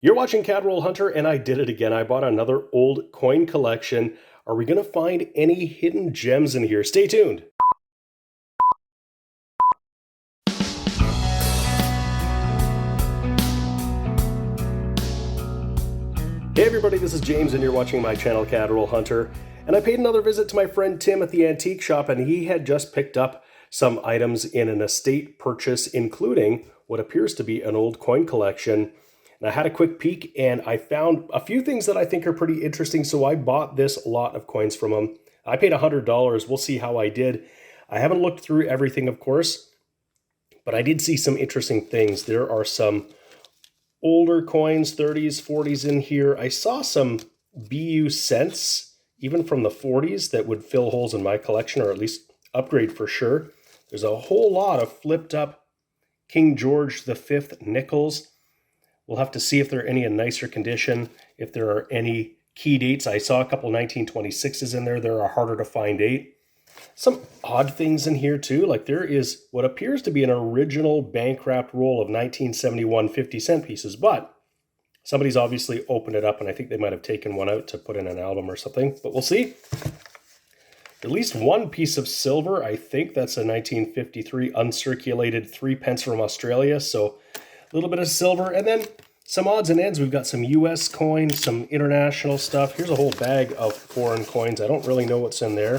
You're watching Cadroll Hunter, and I did it again. I bought another old coin collection. Are we going to find any hidden gems in here? Stay tuned. Hey everybody, this is James, and you're watching my channel, Cadroll Hunter. And I paid another visit to my friend Tim at the antique shop, and he had just picked up some items in an estate purchase, including what appears to be an old coin collection. And I had a quick peek and I found a few things that I think are pretty interesting. So I bought this lot of coins from him. I paid $100. We'll see how I did. I haven't looked through everything, of course, but I did see some interesting things. There are some older coins, 30s, 40s in here. I saw some BU cents, even from the 40s, that would fill holes in my collection, or at least upgrade for sure. There's a whole lot of flipped up King George V nickels. We'll have to see if there are any in nicer condition, if there are any key dates. I saw a couple 1926s in there. There are harder to find date. Some odd things in here too, like there is what appears to be an original bank wrapped roll of 1971 50-cent pieces, but somebody's obviously opened it up, and I think they might have taken one out to put in an album or something, but we'll see. At least one piece of silver. I think that's a 1953 uncirculated 3 pence from Australia, so a little bit of silver, and then some odds and ends. We've got some US coins, some international stuff. Here's a whole bag of foreign coins. I don't really know what's in there.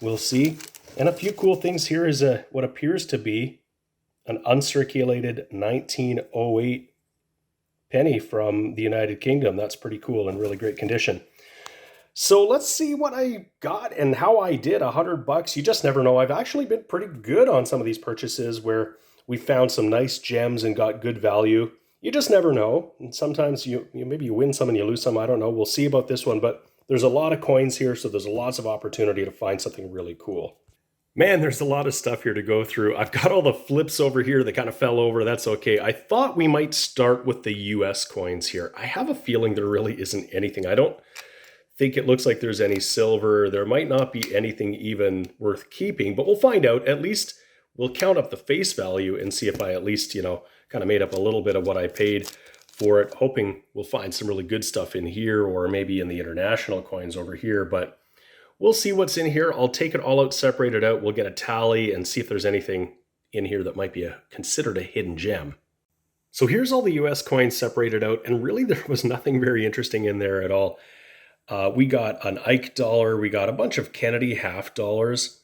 We'll see. And a few cool things. Here is what appears to be an uncirculated 1908 penny from the United Kingdom. That's pretty cool and really great condition. So let's see what I got and how I did. $100. You just never know. I've actually been pretty good on some of these purchases where we found some nice gems and got good value. You just never know. And sometimes maybe you win some and you lose some. I don't know. We'll see about this one, but there's a lot of coins here, so there's lots of opportunity to find something really cool. Man, there's a lot of stuff here to go through. I've got all the flips over here that kind of fell over. That's okay. I thought we might start with the US coins here. I have a feeling there really isn't anything. I don't think it looks like there's any silver. There might not be anything even worth keeping, but we'll find out. At least we'll count up the face value and see if I at least, kind of made up a little bit of what I paid for it, hoping we'll find some really good stuff in here, or maybe in the international coins over here, but we'll see what's in here. I'll take it all out, separate it out. We'll get a tally and see if there's anything in here that might be considered a hidden gem. So here's all the US coins separated out, and really there was nothing very interesting in there at all. We got an Ike dollar, we got a bunch of Kennedy half dollars.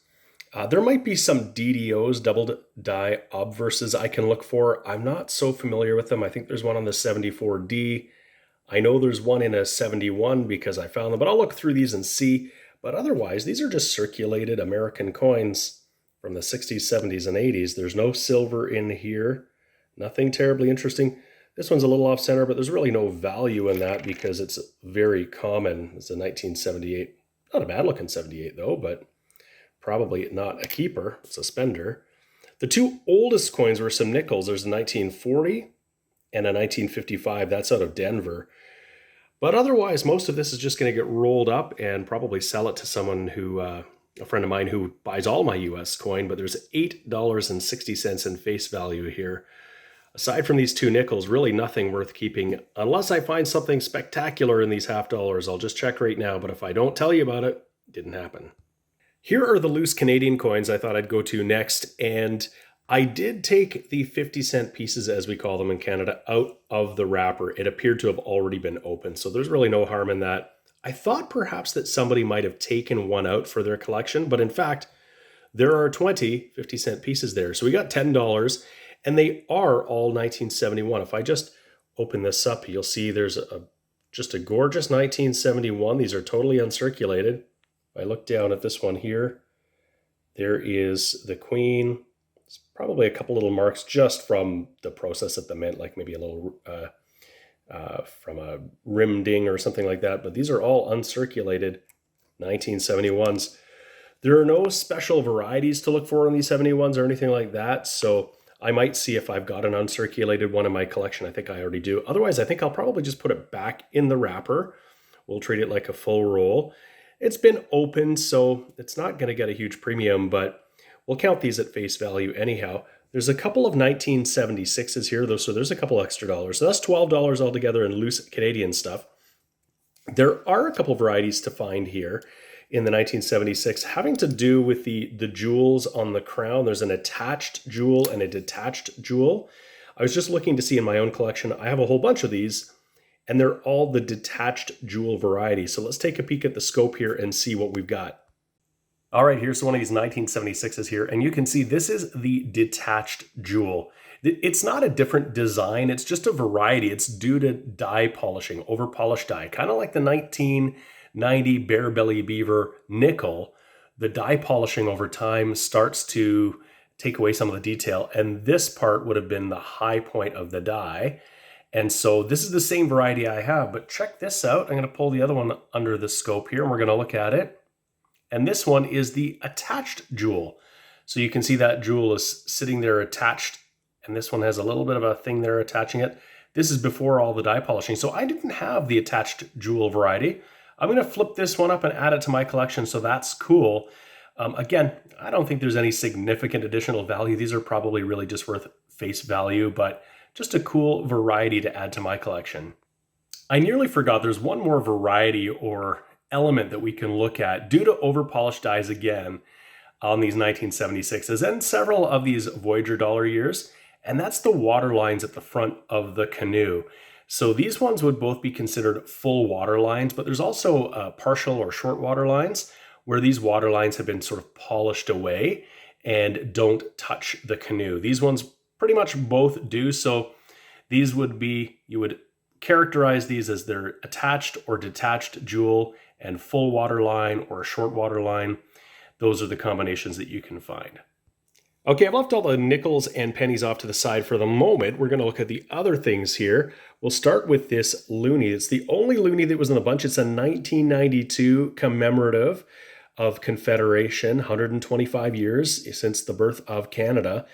There might be some DDOs, double die obverses, I can look for. I'm not so familiar with them. I think there's one on the 74D. I know there's one in a 71 because I found them, but I'll look through these and see. But otherwise, these are just circulated American coins from the 60s, 70s, and 80s. There's no silver in here. Nothing terribly interesting. This one's a little off center, but there's really no value in that because it's very common. It's a 1978. Not a bad looking 78 though, but probably not a keeper. It's a spender. The two oldest coins were some nickels. There's a 1940 and a 1955. That's out of Denver. But otherwise, most of this is just going to get rolled up and probably sell it to someone who, a friend of mine who buys all my US coin, but there's $8.60 in face value here. Aside from these two nickels, really nothing worth keeping unless I find something spectacular in these half dollars. I'll just check right now, but if I don't tell you about it, it didn't happen. Here are the loose Canadian coins I thought I'd go to next, and I did take the 50-cent pieces, as we call them in Canada, out of the wrapper. It appeared to have already been opened, so there's really no harm in that. I thought perhaps that somebody might have taken one out for their collection, but in fact, there are 20 50-cent pieces there. So we got $10, and they are all 1971. If I just open this up, you'll see there's just a gorgeous 1971. These are totally uncirculated. I look down at this one here, there is the Queen. It's probably a couple little marks just from the process at the mint, like maybe a little from a rim ding or something like that. But these are all uncirculated 1971s. There are no special varieties to look for in these 71s or anything like that. So I might see if I've got an uncirculated one in my collection. I think I already do. Otherwise, I think I'll probably just put it back in the wrapper. We'll treat it like a full roll. It's been opened, so it's not going to get a huge premium, but we'll count these at face value anyhow. There's a couple of 1976s here, though, so there's a couple extra dollars. So that's $12 altogether in loose Canadian stuff. There are a couple varieties to find here in the 1976 having to do with the jewels on the crown. There's an attached jewel and a detached jewel. I was just looking to see in my own collection. I have a whole bunch of these, and they're all the detached jewel variety. So let's take a peek at the scope here and see what we've got. All right, here's one of these 1976s here, and you can see this is the detached jewel. It's not a different design, it's just a variety. It's due to die polishing, over polished die, kind of like the 1990 Bear Belly Beaver nickel. The die polishing over time starts to take away some of the detail, and this part would have been the high point of the die. And so this is the same variety I have, but check this out. I'm going to pull the other one under the scope here, and we're going to look at it. And this one is the attached jewel. So you can see that jewel is sitting there attached, and this one has a little bit of a thing there attaching it. This is before all the die polishing. So I didn't have the attached jewel variety. I'm going to flip this one up and add it to my collection, so that's cool. Again, I don't think there's any significant additional value. These are probably really just worth face value, but just a cool variety to add to my collection. I nearly forgot there's one more variety or element that we can look at due to over polished dies again on these 1976s and several of these Voyager dollar years, and that's the water lines at the front of the canoe. So these ones would both be considered full water lines, but there's also partial or short water lines where these water lines have been sort of polished away and don't touch the canoe. These ones pretty much both do. So these would be, you would characterize these as their attached or detached jewel and full water line or a short water line. Those are the combinations that you can find. Okay, I've left all the nickels and pennies off to the side for the moment. We're going to look at the other things here. We'll start with this loonie. It's the only loonie that was in the bunch. It's a 1992 commemorative of Confederation, 125 years since the birth of Canada.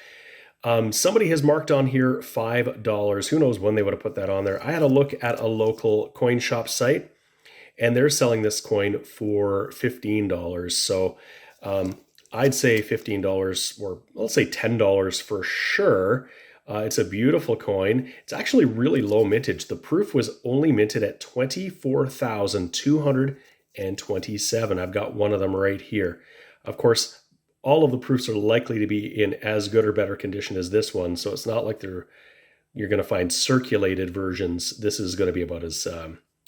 Somebody has marked on here $5. Who knows when they would have put that on there. I had a look at a local coin shop site, and they're selling this coin for $15. So I'd say $15, or let's say $10 for sure. It's a beautiful coin. It's actually really low mintage. The proof was only minted at 24,227. I've got one of them right here. Of course, all of the proofs are likely to be in as good or better condition as this one, so it's not like you're going to find circulated versions. This is going to be about as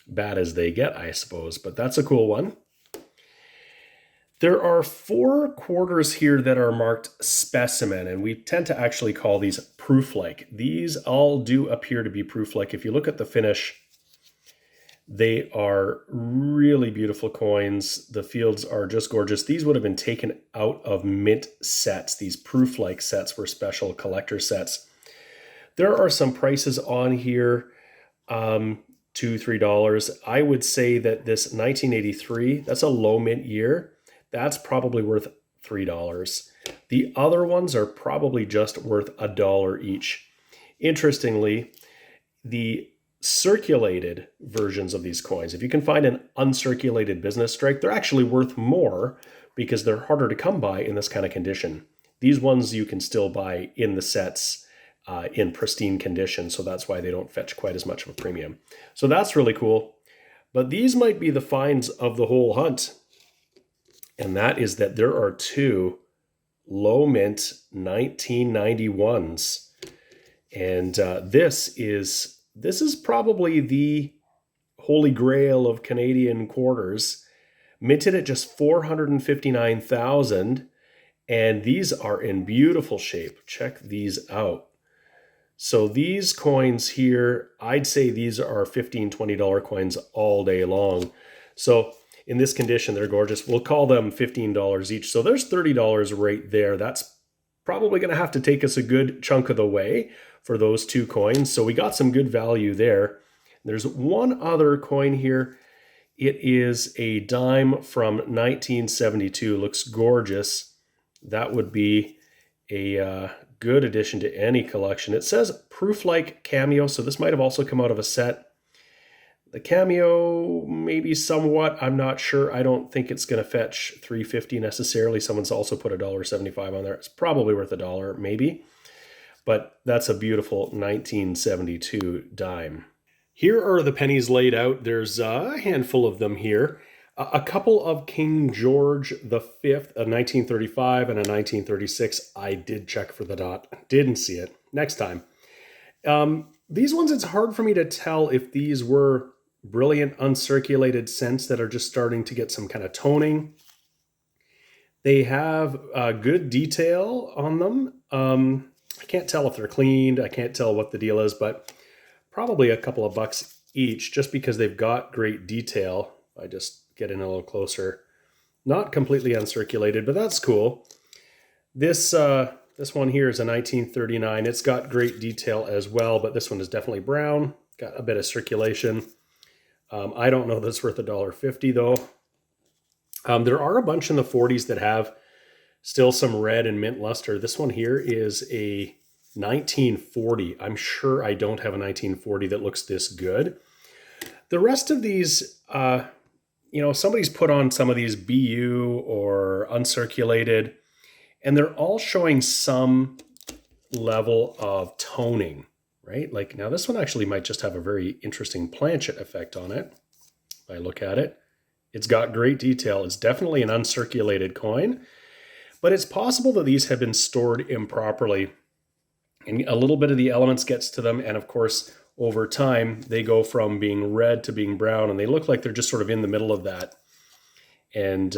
bad as they get, I suppose, but that's a cool one. There are 4 quarters here that are marked specimen, and we tend to actually call these proof-like. These all do appear to be proof-like. If you look at the finish, they are really beautiful coins. The fields are just gorgeous. These would have been taken out of mint sets. These proof-like sets were special collector sets. There are some prices on here, $2, $3. I would say that this 1983, that's a low mint year. That's probably worth $3. The other ones are probably just worth $1 each. Interestingly, the circulated versions of these coins, if you can find an uncirculated business strike, they're actually worth more because they're harder to come by in this kind of condition. These ones you can still buy in the sets in pristine condition, so that's why they don't fetch quite as much of a premium. So that's really cool. But these might be the finds of the whole hunt. And that is that there are 2 low mint 1991s. And this is probably the holy grail of Canadian quarters, minted at just $459,000. And these are in beautiful shape. Check these out. So these coins here, I'd say these are $15, $20 coins all day long. So in this condition, they're gorgeous. We'll call them $15 each. So there's $30 right there. That's probably going to have to take us a good chunk of the way for those 2 coins. So we got some good value there. There's one other coin here. It is a dime from 1972. Looks gorgeous. That would be a good addition to any collection. It says proof-like cameo, so this might have also come out of a set. The cameo, maybe somewhat, I'm not sure. I don't think it's going to fetch $3.50 necessarily. Someone's also put $1.75 on there. It's probably worth $1, maybe. but that's a beautiful 1972 dime. Here are the pennies laid out. There's a handful of them here. A couple of King George V, a 1935 and a 1936. I did check for the dot. Didn't see it. Next time. These ones, it's hard for me to tell if these were brilliant uncirculated cents that are just starting to get some kind of toning. They have good detail on them. I can't tell if they're cleaned. I can't tell what the deal is, but probably a couple of bucks each just because they've got great detail. I just get in a little closer. Not completely uncirculated, but that's cool. This one here is a 1939. It's got great detail as well, but this one is definitely brown. Got a bit of circulation. I don't know that's worth $1.50 though. There are a bunch in the 40s that have still some red and mint luster. This one here is a 1940. I'm sure I don't have a 1940 that looks this good. The rest of these, somebody's put on some of these BU or uncirculated, and they're all showing some level of toning, right? Like now this one actually might just have a very interesting planchet effect on it. If I look at it, it's got great detail. It's definitely an uncirculated coin, but it's possible that these have been stored improperly and a little bit of the elements gets to them. And of course, over time, they go from being red to being brown, and they look like they're just sort of in the middle of that. And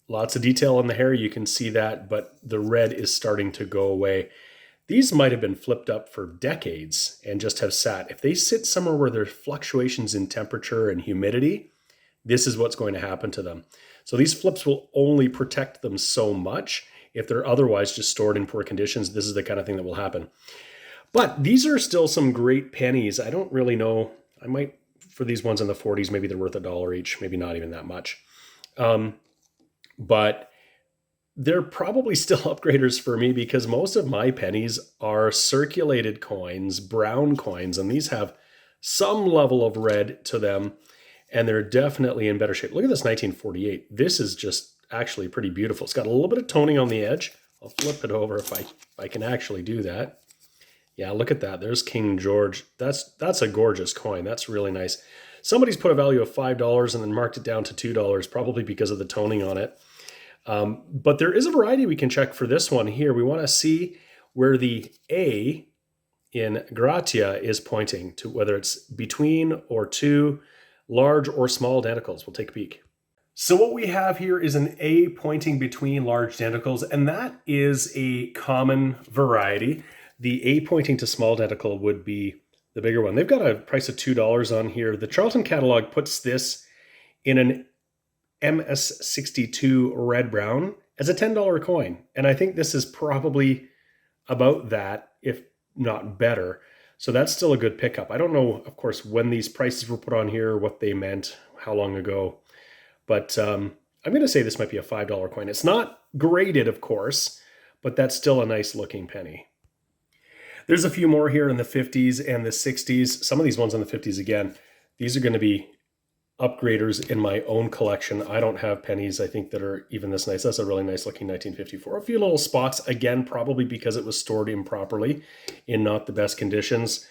lots of detail on the hair, you can see that, but the red is starting to go away. These might have been flipped up for decades and just have sat. If they sit somewhere where there's fluctuations in temperature and humidity, this is what's going to happen to them. So these flips will only protect them so much. If they're otherwise just stored in poor conditions, this is the kind of thing that will happen. But these are still some great pennies. I don't really know. I might, for these ones in the 40s, maybe they're worth $1 each, maybe not even that much. But they're probably still upgraders for me because most of my pennies are circulated coins, brown coins, and these have some level of red to them, and they're definitely in better shape. Look at this 1948. This is just actually pretty beautiful. It's got a little bit of toning on the edge. I'll flip it over if I can actually do that. Yeah, look at that. There's King George. That's a gorgeous coin. That's really nice. Somebody's put a value of $5 and then marked it down to $2, probably because of the toning on it. But there is a variety we can check for this one here. We want to see where the A in gratia is pointing to, whether it's between or to large or small denticles. We'll take a peek. So what we have here is an A pointing between large denticles, and that is a common variety. The A pointing to small denticle would be the bigger one. They've got a price of $2 on here. The Charlton catalog puts this in an MS62 red brown as a $10 coin. And I think this is probably about that, if not better. So that's still a good pickup. I don't know, of course, when these prices were put on here, what they meant, how long ago. But I'm going to say this might be a $5 coin. It's not graded, of course, but that's still a nice looking penny. There's a few more here in the 50s and the 60s. Some of these ones in the 50s, again, these are going to be upgraders in my own collection. I don't have pennies, I think, that are even this nice. That's a really nice looking 1954. A few little spots, again, probably because it was stored improperly in not the best conditions.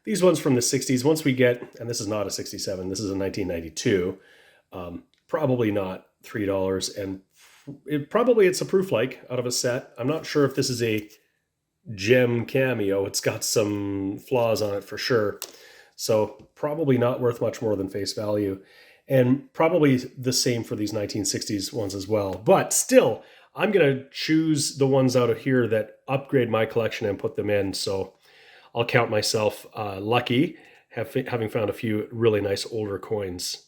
These ones from the 60s, once we get, and this is not a 67, this is a 1992, probably not $3. And it's a proof like out of a set. I'm not sure if this is a gem cameo. It's got some flaws on it for sure. So probably not worth much more than face value. And probably the same for these 1960s ones as well. But still, I'm going to choose the ones out of here that upgrade my collection and put them in. So I'll count myself lucky having found a few really nice older coins.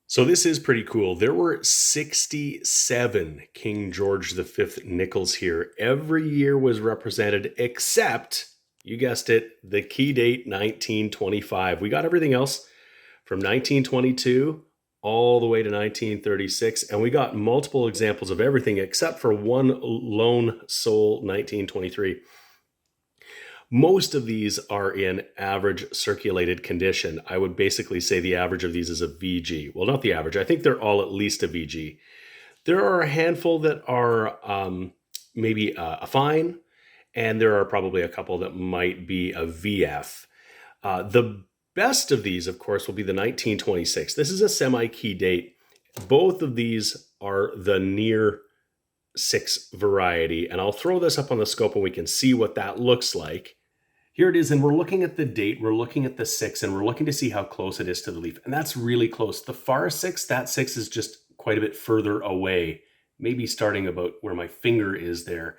So this is pretty cool. There were 67 King George V nickels here. Every year was represented except, you guessed it, the key date 1925. We got everything else from 1922 all the way to 1936, and we got multiple examples of everything except for one lone sole 1923. Most of these are in average circulated condition. I would basically say the average of these is a VG. Well, not the average. I think they're all at least a VG. There are a handful that are maybe a fine, and there are probably a couple that might be a VF. The best of these, of course, will be the 1926. This is a semi-key date. Both of these are the near 6 variety, and I'll throw this up on the scope and we can see what that looks like. Here it is, and we're looking at the date, we're looking at the 6, and we're looking to see how close it is to the leaf, and that's really close. The far 6, that 6 is just quite a bit further away, maybe starting about where my finger is there.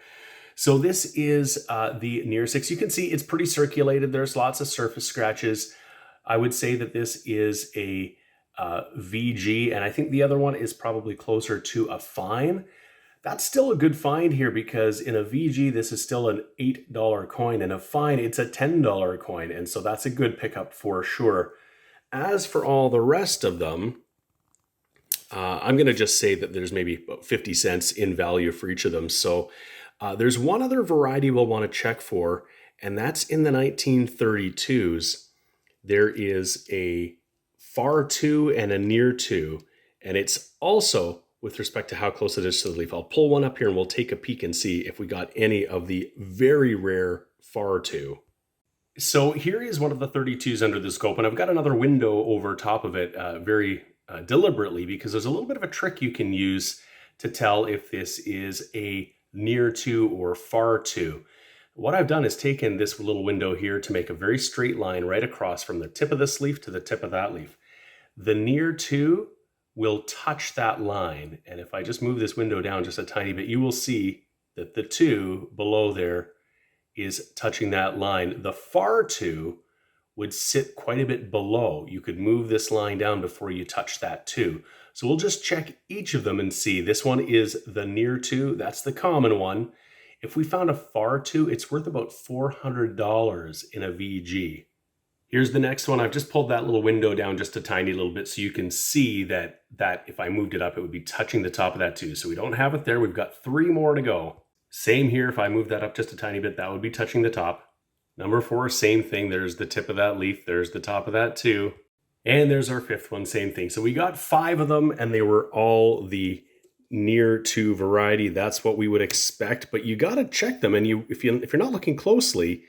So this is the near 6. You can see it's pretty circulated. There's lots of surface scratches. I would say that this is a VG, and I think the other one is probably closer to a fine. That's still a good find here because in a VG, this is still an $8 coin, and a fine, it's a $10 coin. And so that's a good pickup for sure. As for all the rest of them, I'm going to just say that there's maybe about 50 cents in value for each of them. So there's one other variety we'll want to check for, and that's in the 1932s. There is a far 2 and a near 2, and it's also with respect to how close it is to the leaf. I'll pull one up here and we'll take a peek and see if we got any of the very rare far 2. So here is one of the 32s under the scope, and I've got another window over top of it very deliberately because there's a little bit of a trick you can use to tell if this is a near 2 or far 2. What I've done is taken this little window here to make a very straight line right across from the tip of this leaf to the tip of that leaf. The near 2 will touch that line, and if I just move this window down just a tiny bit, you will see that the 2 below there is touching that line. The far 2 would sit quite a bit below. You could move this line down before you touch that 2. So we'll just check each of them and see. This one is the near 2. That's the common one. If we found a far 2, it's worth about $400 in a VG. Here's the next one. I've just pulled that little window down just a tiny little bit so you can see that if I moved it up, it would be touching the top of that 2. So we don't have it there. We've got 3 more to go. Same here. If I move that up just a tiny bit, that would be touching the top. Number 4, same thing. There's the tip of that leaf. There's the top of that 2. And there's our 5th one, same thing. So we got 5 of them, and they were all the near 2 variety. That's what we would expect, but you got to check them. And if you're not looking closely,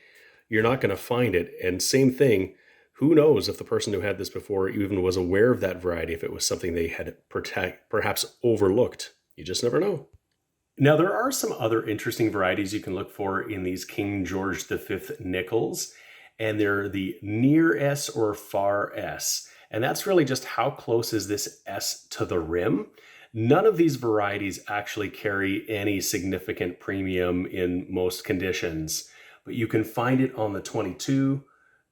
you're not going to find it. And same thing, who knows if the person who had this before even was aware of that variety, if it was something they had perhaps overlooked. You just never know. Now, there are some other interesting varieties you can look for in these King George V nickels, and they're the near S or far S. And that's really just how close is this S to the rim. None of these varieties actually carry any significant premium in most conditions, but you can find it on the 22,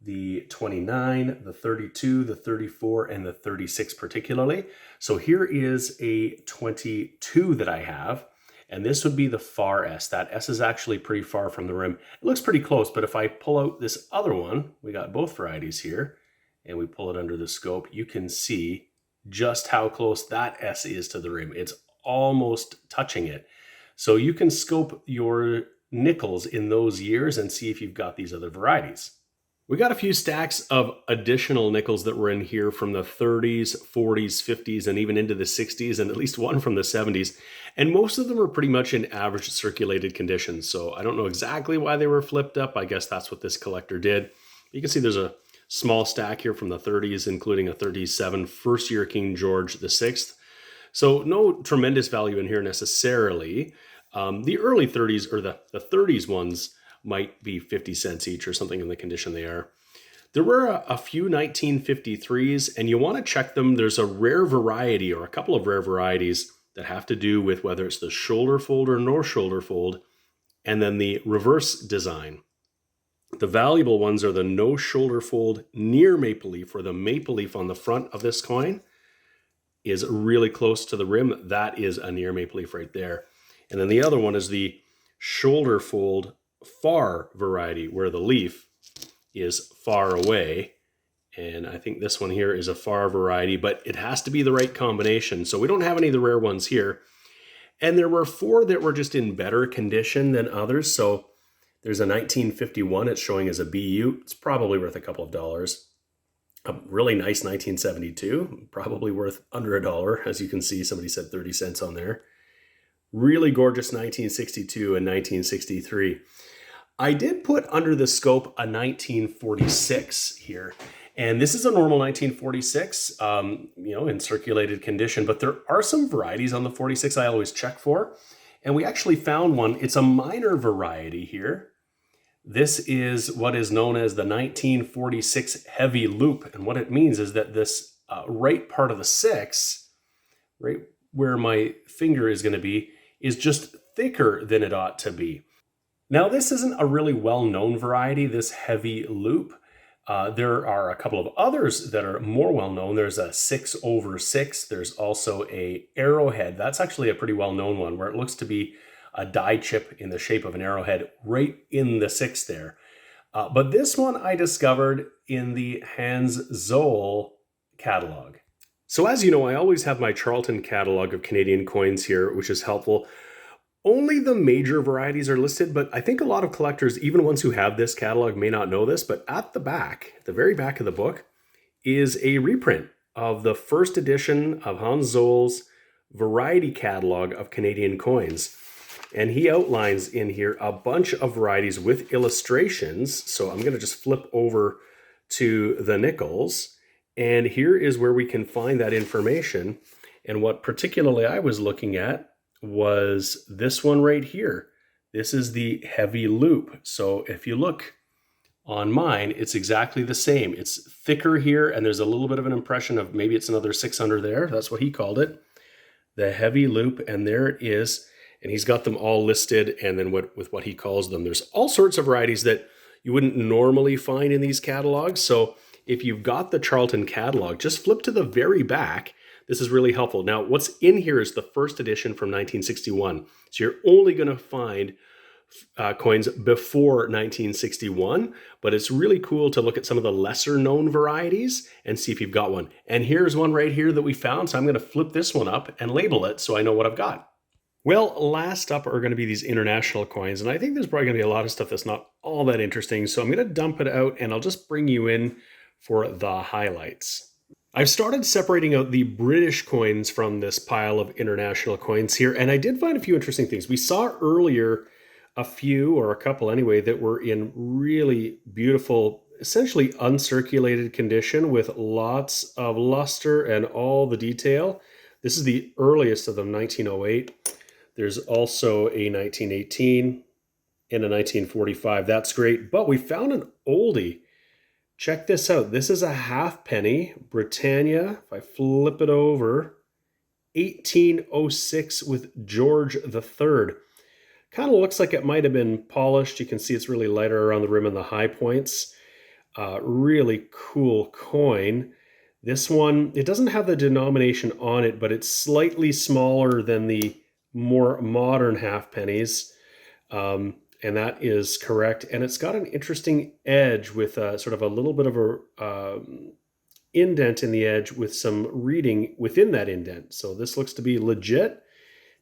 the 29, the 32, the 34, and the 36 particularly. So here is a 22 that I have, and this would be the far S. That S is actually pretty far from the rim. It looks pretty close, but if I pull out this other one, we got both varieties here, and we pull it under the scope, you can see just how close that S is to the rim. It's almost touching it. So you can scope your nickels in those years and see if you've got these other varieties. We got a few stacks of additional nickels that were in here from the 30s, 40s, 50s, and even into the 60s, and at least one from the 70s. And most of them are pretty much in average circulated conditions. So I don't know exactly why they were flipped up. I guess that's what this collector did. You can see there's a small stack here from the 30s, including a 37 first year King George VI. So no tremendous value in here necessarily. The early 30s or the 30s ones might be 50 cents each or something in the condition they are. There were a few 1953s, and you want to check them. There's a rare variety or a couple of rare varieties that have to do with whether it's the shoulder fold or no shoulder fold, and then the reverse design. The valuable ones are the no shoulder fold near maple leaf, or the maple leaf on the front of this coin is really close to the rim. That is a near maple leaf right there. And then the other one is the shoulder fold far variety, where the leaf is far away. And I think this one here is a far variety, but it has to be the right combination. So we don't have any of the rare ones here. And there were 4 that were just in better condition than others. So there's a 1951, it's showing as a BU. It's probably worth a couple of dollars. A really nice 1972, probably worth under $1. As you can see, somebody said 30 cents on there. Really gorgeous 1962 and 1963. I did put under the scope a 1946 here. And this is a normal 1946, in circulated condition, but there are some varieties on the 46 I always check for. And we actually found one. It's a minor variety here. This is what is known as the 1946 heavy loop. And what it means is that this right part of the six, right where my finger is going to be, is just thicker than it ought to be. Now, this isn't a really well-known variety, this heavy loop. There are a couple of others that are more well-known. There's a 6/6. There's also a arrowhead. That's actually a pretty well-known one, where it looks to be a die chip in the shape of an arrowhead right in the 6 there. But this one I discovered in the Hans Zoll catalog. So as you know, I always have my Charlton catalog of Canadian coins here, which is helpful. Only the major varieties are listed, but I think a lot of collectors, even ones who have this catalog, may not know this, but at the back, at the very back of the book, is a reprint of the first edition of Hans Zoll's variety catalog of Canadian coins. And he outlines in here a bunch of varieties with illustrations. So I'm going to just flip over to the nickels. And here is where we can find that information. And what particularly I was looking at was this one right here. This is the heavy loop. So if you look on mine, it's exactly the same. It's thicker here, and there's a little bit of an impression of maybe it's another 600 there. That's what he called it, the heavy loop, and there it is. And he's got them all listed, and then with what he calls them. There's all sorts of varieties that you wouldn't normally find in these catalogs. So if you've got the Charlton catalog, just flip to the very back. This is really helpful. Now, what's in here is the first edition from 1961. So you're only going to find coins before 1961, but it's really cool to look at some of the lesser known varieties and see if you've got one. And here's one right here that we found. So I'm going to flip this one up and label it so I know what I've got. Well, last up are going to be these international coins. And I think there's probably going to be a lot of stuff that's not all that interesting. So I'm going to dump it out and I'll just bring you in for the highlights. I've started separating out the British coins from this pile of international coins here, and I did find a few interesting things. We saw earlier a few, or a couple anyway, that were in really beautiful, essentially uncirculated condition with lots of luster and all the detail. This is the earliest of them, 1908. There's also a 1918 and a 1945. That's great, but we found an oldie. Check this out. This is a halfpenny, Britannia. If I flip it over, 1806 with George III. Kind of looks like it might have been polished. You can see it's really lighter around the rim and the high points. Really cool coin. This one, it doesn't have the denomination on it, but it's slightly smaller than the more modern halfpennies. And that is correct. And it's got an interesting edge with sort of a little bit of a indent in the edge with some reading within that indent. So this looks to be legit.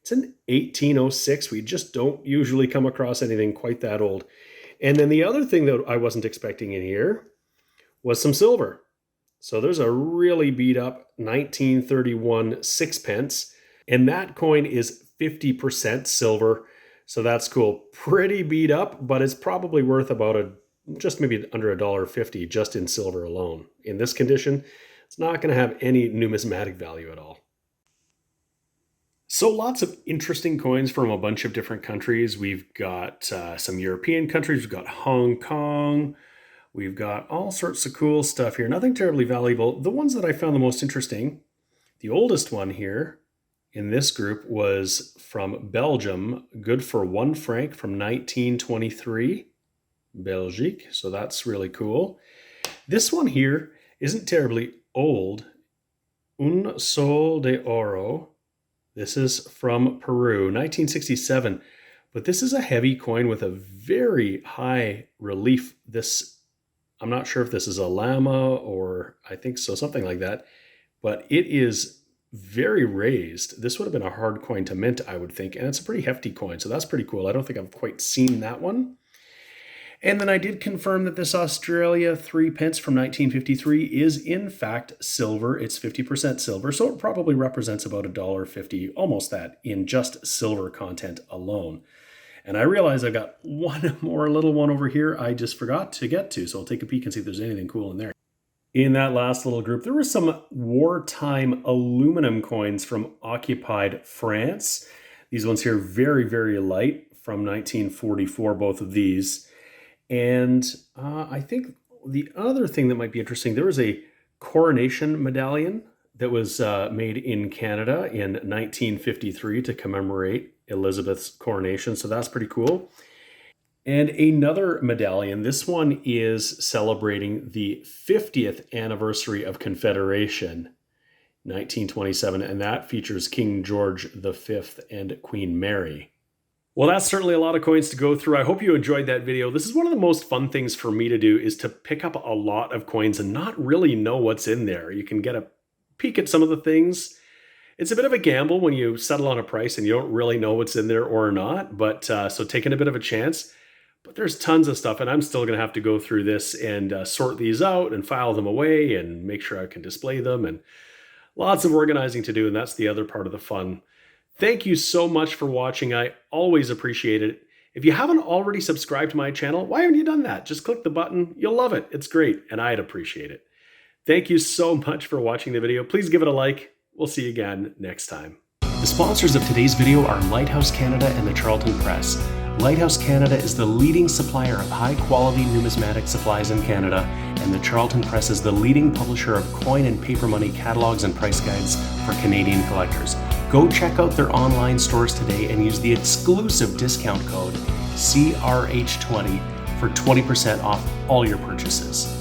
It's an 1806. We just don't usually come across anything quite that old. And then the other thing that I wasn't expecting in here was some silver. So there's a really beat up 1931 sixpence. And that coin is 50% silver. So that's cool. Pretty beat up, but it's probably worth about just maybe under $1.50 just in silver alone. In this condition, it's not going to have any numismatic value at all. So lots of interesting coins from a bunch of different countries. We've got some European countries. We've got Hong Kong. We've got all sorts of cool stuff here. Nothing terribly valuable. The ones that I found the most interesting, the oldest one here in this group was from Belgium, good for 1 franc from 1923, Belgique. So that's really cool. This one here isn't terribly old. Un sol de oro. This is from Peru, 1967. But this is a heavy coin with a very high relief. I'm not sure if this is a llama or I think so, something like that. But it is very raised. This would have been a hard coin to mint, I would think. And it's a pretty hefty coin, so that's pretty cool. I don't think I've quite seen that one. And then I did confirm that this Australia 3 pence from 1953 is in fact silver. It's 50% silver, so it probably represents about $1.50, almost that, in just silver content alone. And I realize I've got one more little one over here I just forgot to get to, so I'll take a peek and see if there's anything cool in there. In that last little group, there were some wartime aluminum coins from occupied France. These ones here, very, very light, from 1944, both of these. And I think the other thing that might be interesting, there was a coronation medallion that was made in Canada in 1953 to commemorate Elizabeth's coronation. So that's pretty cool. And another medallion, this one is celebrating the 50th anniversary of Confederation, 1927, and that features King George V and Queen Mary. Well, that's certainly a lot of coins to go through. I hope you enjoyed that video. This is one of the most fun things for me to do, is to pick up a lot of coins and not really know what's in there. You can get a peek at some of the things. It's a bit of a gamble when you settle on a price and you don't really know what's in there or not, but so taking a bit of a chance. But there's tons of stuff, and I'm still going to have to go through this and sort these out and file them away and make sure I can display them, and lots of organizing to do, and that's the other part of the fun. Thank you so much for watching. I always appreciate it. If you haven't already subscribed to my channel, why haven't you done that? Just click the button. You'll love it. It's great, and I'd appreciate it. Thank you so much for watching the video. Please give it a like. We'll see you again next time. The sponsors of today's video are Lighthouse Canada and the Charlton Press. Lighthouse Canada is the leading supplier of high-quality numismatic supplies in Canada, and the Charlton Press is the leading publisher of coin and paper money catalogs and price guides for Canadian collectors. Go check out their online stores today and use the exclusive discount code CRH20 for 20% off all your purchases.